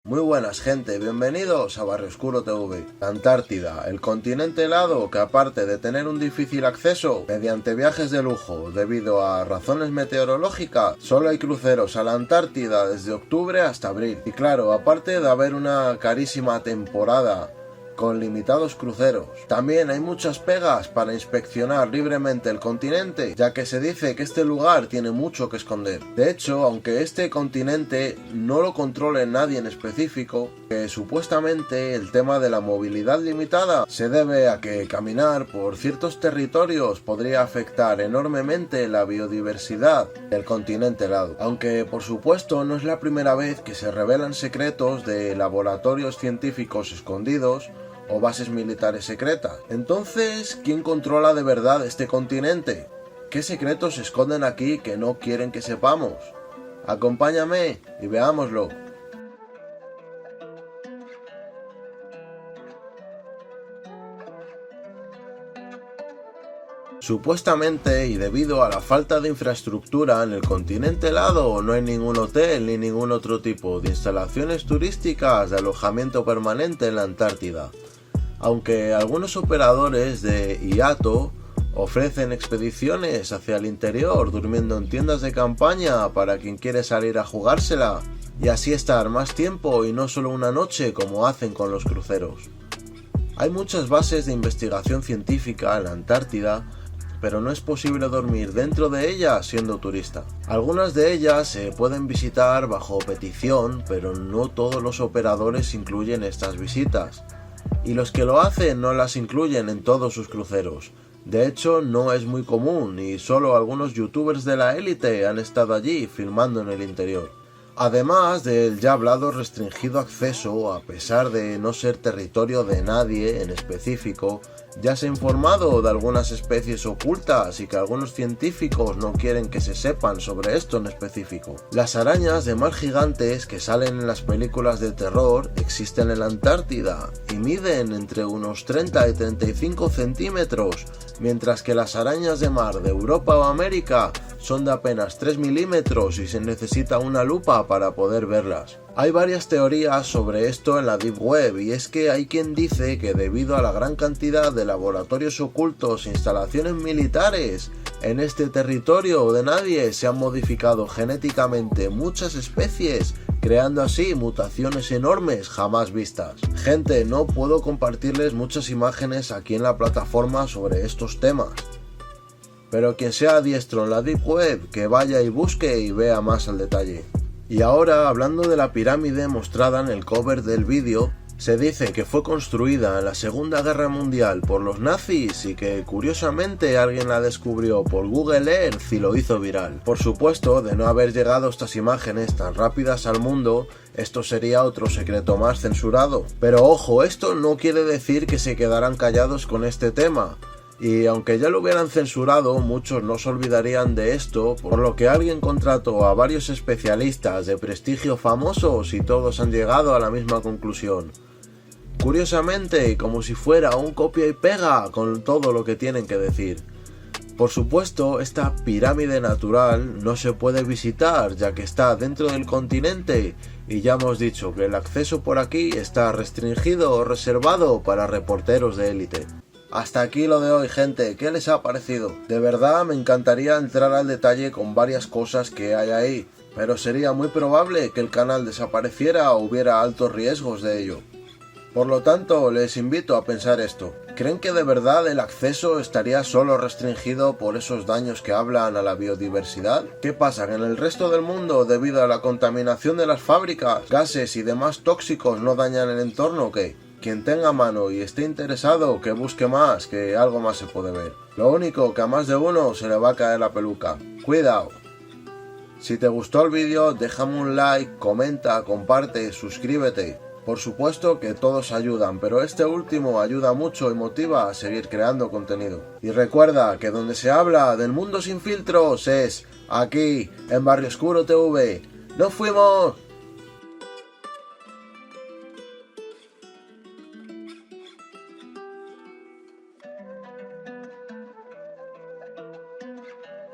Muy buenas gente, bienvenidos a Barrio Oscuro TV. La Antártida, el continente helado que aparte de tener un difícil acceso mediante viajes de lujo debido a razones meteorológicas, solo hay cruceros a la Antártida desde octubre hasta abril. Y claro, aparte de haber una carísima temporada con limitados cruceros, también hay muchas pegas para inspeccionar libremente el continente, ya que se dice que este lugar tiene mucho que esconder. De hecho, aunque este continente no lo controle nadie en específico, que supuestamente el tema de la movilidad limitada se debe a que caminar por ciertos territorios podría afectar enormemente la biodiversidad del continente helado. Aunque por supuesto no es la primera vez que se revelan secretos de laboratorios científicos escondidos o bases militares secretas. Entonces, ¿quién controla de verdad este continente? ¿Qué secretos se esconden aquí que no quieren que sepamos? Acompáñame y veámoslo. Supuestamente, y debido a la falta de infraestructura en el continente helado, no hay ningún hotel ni ningún otro tipo de instalaciones turísticas de alojamiento permanente en la Antártida. Aunque algunos operadores de IATO ofrecen expediciones hacia el interior durmiendo en tiendas de campaña para quien quiere salir a jugársela y así estar más tiempo y no solo una noche como hacen con los cruceros. Hay muchas bases de investigación científica en la Antártida, pero no es posible dormir dentro de ellas siendo turista. Algunas de ellas se pueden visitar bajo petición, pero no todos los operadores incluyen estas visitas. Y los que lo hacen no las incluyen en todos sus cruceros. De hecho, no es muy común y solo algunos youtubers de la élite han estado allí filmando en el interior. Además del ya hablado restringido acceso, a pesar de no ser territorio de nadie en específico, ya se ha informado de algunas especies ocultas y que algunos científicos no quieren que se sepan sobre esto en específico. Las arañas de mar gigantes que salen en las películas de terror existen en la Antártida y miden entre unos 30 y 35 centímetros, mientras que las arañas de mar de Europa o América son de apenas 3 milímetros y se necesita una lupa para poder verlas. Hay varias teorías sobre esto en la Deep Web y es que hay quien dice que debido a la gran cantidad de laboratorios ocultos e instalaciones militares en este territorio de nadie se han modificado genéticamente muchas especies, creando así mutaciones enormes jamás vistas. Gente, no puedo compartirles muchas imágenes aquí en la plataforma sobre estos temas, pero quien sea diestro en la Deep Web que vaya y busque y vea más al detalle. Y ahora, hablando de la pirámide mostrada en el cover del vídeo, se dice que fue construida en la Segunda Guerra Mundial por los nazis y que curiosamente alguien la descubrió por Google Earth y lo hizo viral. Por supuesto, de no haber llegado estas imágenes tan rápidas al mundo, esto sería otro secreto más censurado. Pero ojo, esto no quiere decir que se quedaran callados con este tema. Y aunque ya lo hubieran censurado, muchos no se olvidarían de esto, por lo que alguien contrató a varios especialistas de prestigio famosos y todos han llegado a la misma conclusión. Curiosamente, como si fuera un copia y pega con todo lo que tienen que decir. Por supuesto, esta pirámide natural no se puede visitar ya que está dentro del continente y ya hemos dicho que el acceso por aquí está restringido o reservado para reporteros de élite. Hasta aquí lo de hoy, gente. ¿Qué les ha parecido? De verdad me encantaría entrar al detalle con varias cosas que hay ahí, pero sería muy probable que el canal desapareciera o hubiera altos riesgos de ello. Por lo tanto, les invito a pensar esto. ¿Creen que de verdad el acceso estaría solo restringido por esos daños que hablan a la biodiversidad? ¿Qué pasa? ¿Que en el resto del mundo, debido a la contaminación de las fábricas, gases y demás tóxicos no dañan el entorno o qué? Quien tenga mano y esté interesado, que busque más, que algo más se puede ver. Lo único que a más de uno se le va a caer la peluca. ¡Cuidado! Si te gustó el vídeo, déjame un like, comenta, comparte, suscríbete. Por supuesto que todos ayudan, pero este último ayuda mucho y motiva a seguir creando contenido. Y recuerda que donde se habla del mundo sin filtros es aquí, en Barrio Oscuro TV. ¡Nos fuimos!